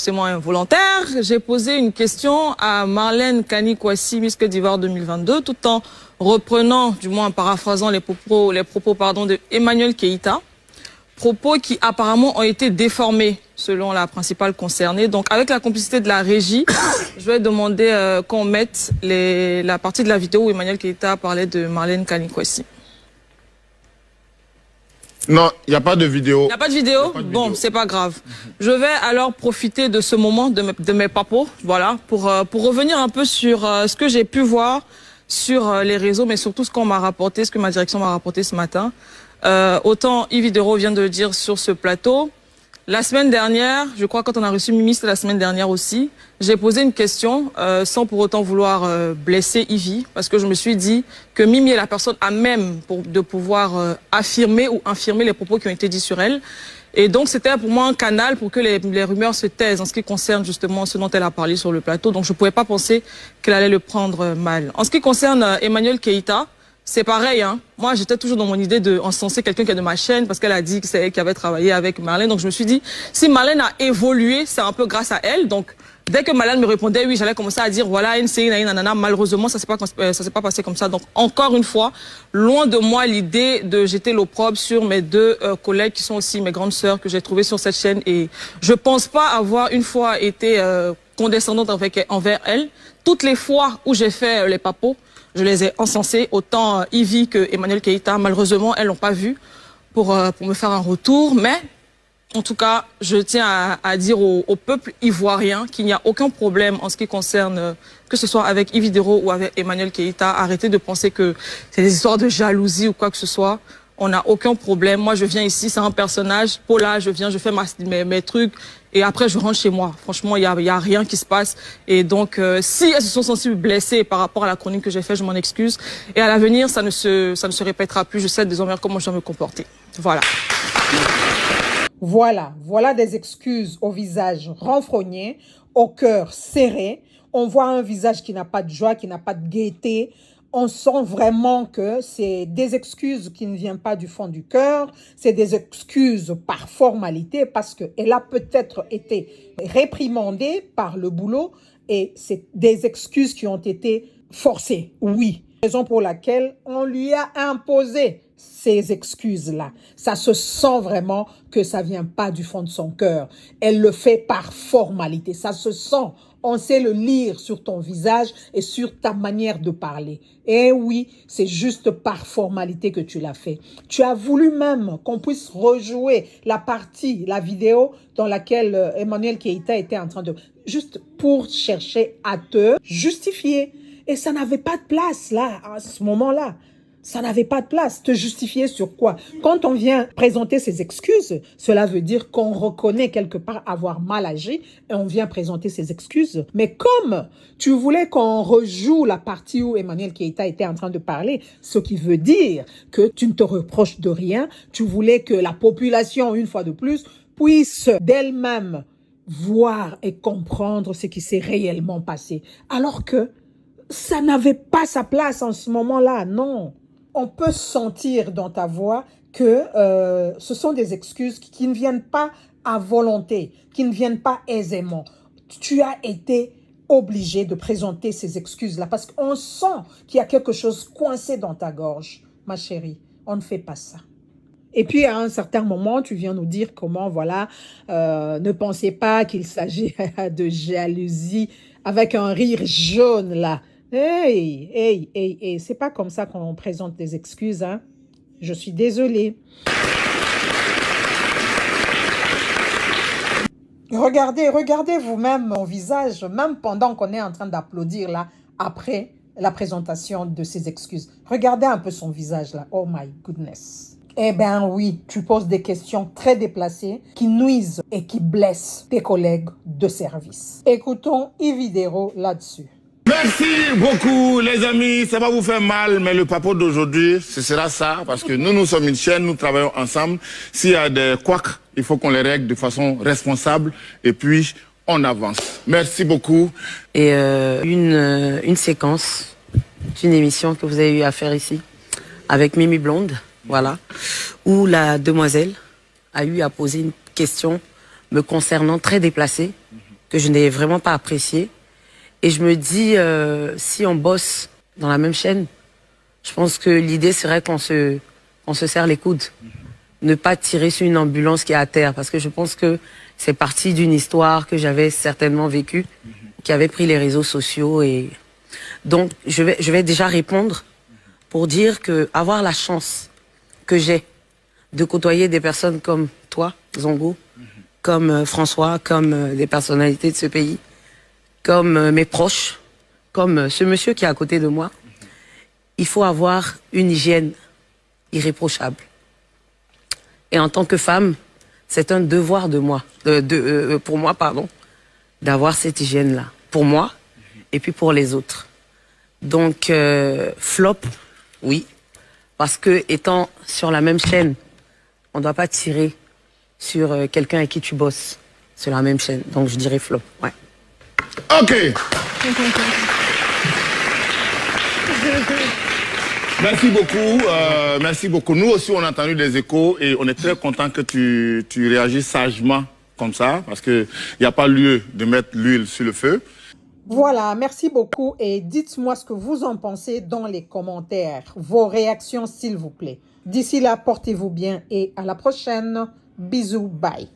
C'est moi involontaire. J'ai posé une question à Marlène Kani-Kwasi, Miss Côte d'Ivoire 2022, tout en reprenant, du moins en paraphrasant les propos de Emmanuel Keïta. Propos qui apparemment ont été déformés selon la principale concernée. Donc avec la complicité de la régie, je vais demander qu'on mette la partie de la vidéo où Emmanuel Keïta parlait de Marlène Kani-Kwasi. Non, il n'y a pas de vidéo. Il n'y a pas de vidéo? Bon, c'est pas grave. Je vais alors profiter de ce moment, de mes papos, voilà, pour revenir un peu sur ce que j'ai pu voir sur les réseaux, mais surtout ce qu'on m'a rapporté, ce que ma direction m'a rapporté ce matin. Autant Yves Idero vient de le dire sur ce plateau. La semaine dernière, je crois quand on a reçu Mimi, c'était la semaine dernière aussi, j'ai posé une question sans pour autant vouloir blesser Ivy, parce que je me suis dit que Mimi est la personne à même de pouvoir affirmer ou infirmer les propos qui ont été dits sur elle. Et donc c'était pour moi un canal pour que les rumeurs se taisent en ce qui concerne justement ce dont elle a parlé sur le plateau. Donc je ne pouvais pas penser qu'elle allait le prendre mal. En ce qui concerne Emmanuel Keïta, c'est pareil, hein. Moi, j'étais toujours dans mon idée d'encenser quelqu'un qui est de ma chaîne parce qu'elle a dit que c'est elle qui avait travaillé avec Marlène. Donc, je me suis dit, si Marlène a évolué, c'est un peu grâce à elle. Donc, dès que Marlène me répondait, oui, j'allais commencer à dire, voilà, NCI, nanana. Malheureusement, ça s'est pas passé comme ça. Donc, encore une fois, loin de moi l'idée de jeter l'opprobre sur mes deux collègues qui sont aussi mes grandes sœurs que j'ai trouvées sur cette chaîne. Et je pense pas avoir une fois été condescendante envers elles. Toutes les fois où j'ai fait les papos, je les ai encensés, autant Ivy que Emmanuel Keïta. Malheureusement, elles l'ont pas vu pour me faire un retour. Mais, en tout cas, je tiens à dire au peuple ivoirien qu'il n'y a aucun problème en ce qui concerne, que ce soit avec Yves Idero ou avec Emmanuel Keïta. Arrêtez de penser que c'est des histoires de jalousie ou quoi que ce soit. On n'a aucun problème. Moi, je viens ici, c'est un personnage. Paula, je viens, je fais mes trucs. Et après, je rentre chez moi. Franchement, il y a rien qui se passe. Et donc, si elles se sont senties blessées par rapport à la chronique que j'ai faite, je m'en excuse. Et à l'avenir, ça ne se répétera plus. Je sais désormais comment je dois me comporter. Voilà. Voilà des excuses au visage renfrogné, au cœur serré. On voit un visage qui n'a pas de joie, qui n'a pas de gaieté. On sent vraiment que c'est des excuses qui ne viennent pas du fond du cœur, c'est des excuses par formalité parce qu'elle a peut-être été réprimandée par le boulot et c'est des excuses qui ont été forcées, oui. Raison pour laquelle on lui a imposé ces excuses-là. Ça se sent vraiment que ça vient pas du fond de son cœur. Elle le fait par formalité, ça se sent. On sait le lire sur ton visage et sur ta manière de parler. Et oui, c'est juste par formalité que tu l'as fait. Tu as voulu même qu'on puisse rejouer la vidéo dans laquelle Emmanuel Keïta était en train de... Juste pour chercher à te justifier. Et ça n'avait pas de place là, à ce moment-là. Ça n'avait pas de place. Te justifier sur quoi? Quand on vient présenter ses excuses, cela veut dire qu'on reconnaît quelque part avoir mal agi et on vient présenter ses excuses. Mais comme tu voulais qu'on rejoue la partie où Emmanuel Keïta était en train de parler, ce qui veut dire que tu ne te reproches de rien, tu voulais que la population, une fois de plus, puisse d'elle-même voir et comprendre ce qui s'est réellement passé. Alors que ça n'avait pas sa place en ce moment-là, non. On peut sentir dans ta voix que ce sont des excuses qui ne viennent pas à volonté, qui ne viennent pas aisément. Tu as été obligé de présenter ces excuses-là parce qu'on sent qu'il y a quelque chose coincé dans ta gorge. Ma chérie, on ne fait pas ça. Et puis, à un certain moment, tu viens nous dire comment, voilà, ne pensez pas qu'il s'agit de jalousie avec un rire jaune, là. Hey, c'est pas comme ça qu'on présente des excuses, hein. Je suis désolée. Regardez vous-même mon visage, même pendant qu'on est en train d'applaudir, là, après la présentation de ses excuses. Regardez un peu son visage, là. Oh my goodness. Eh bien oui, tu poses des questions très déplacées qui nuisent et qui blessent tes collègues de service. Écoutons Yves Idero là-dessus. Merci beaucoup les amis, ça va vous faire mal, mais le papo d'aujourd'hui, ce sera ça, parce que nous sommes une chaîne, nous travaillons ensemble. S'il y a des couacs, il faut qu'on les règle de façon responsable, et puis on avance. Merci beaucoup. Et une séquence d'une émission que vous avez eu à faire ici, avec Mimi Blonde, voilà, où la demoiselle a eu à poser une question me concernant très déplacée, que je n'ai vraiment pas apprécié. Et je me dis, si on bosse dans la même chaîne, je pense que l'idée serait qu'on se serre les coudes. Ne pas tirer sur une ambulance qui est à terre, parce que je pense que c'est parti d'une histoire que j'avais certainement vécue, qui avait pris les réseaux sociaux. Et donc, je vais déjà répondre pour dire que avoir la chance que j'ai de côtoyer des personnes comme toi, Zongo, comme François, comme des personnalités de ce pays, comme mes proches, comme ce monsieur qui est à côté de moi, il faut avoir une hygiène irréprochable. Et en tant que femme, c'est un devoir pour moi, d'avoir cette hygiène-là. Pour moi, et puis pour les autres. Donc, flop, oui. Parce que, étant sur la même chaîne, on ne doit pas tirer sur quelqu'un avec qui tu bosses sur la même chaîne. Donc, je dirais flop, ouais. Ok. Merci beaucoup, merci beaucoup. Nous aussi, on a entendu des échos et on est très content que tu réagisses sagement comme ça, parce qu'il n'y a pas lieu de mettre l'huile sur le feu. Voilà, merci beaucoup et dites-moi ce que vous en pensez dans les commentaires. Vos réactions, s'il vous plaît. D'ici là, portez-vous bien et à la prochaine. Bisous, bye.